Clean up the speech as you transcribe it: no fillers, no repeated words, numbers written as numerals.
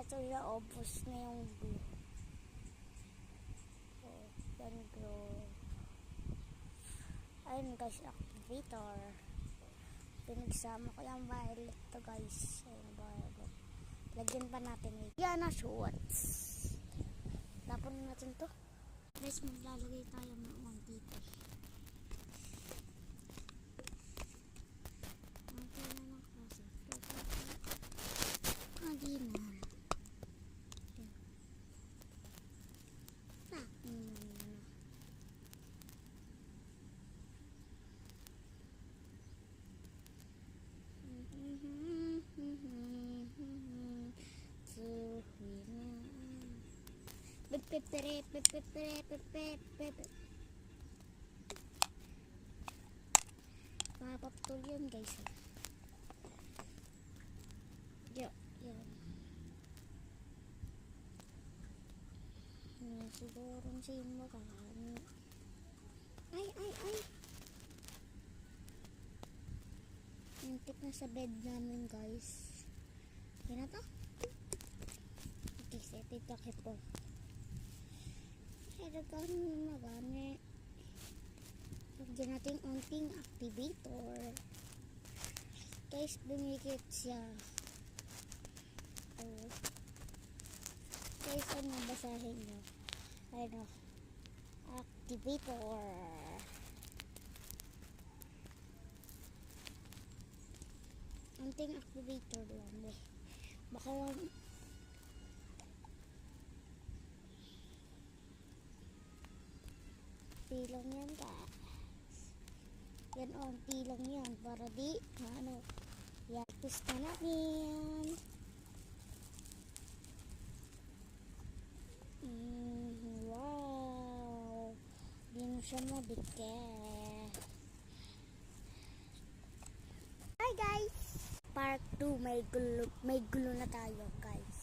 Ito na, obos na yung glue. So, yan glue. Ayun guys, activator. Pinagsama ko yung violet to guys. Ayun, violet. Lagyan pa natin yan na shorts. Tapon natin to. Guys, maglalagay tayo ng mga dito. Okay na lang kasi. Hindi na. Mapaputol yun guys. Yan. Siguro sa yung mukha. Ay. Intip na sa bed namin guys. Yan na to. Okay, set ito po. Ay, nagkakaroon na magani. Lagyan natin unting activator. Guys, dumikit siya. Oh. Guys, ano basahin nyo? Ano? Activator. Unting activator lang eh. Baka tilong yan guys. Yan o, ang tilong yan. Para di, ano, yan. Tapos na natin. Wow. Di mo siya mabigay. Hi guys. Part 2, may gulo na tayo guys.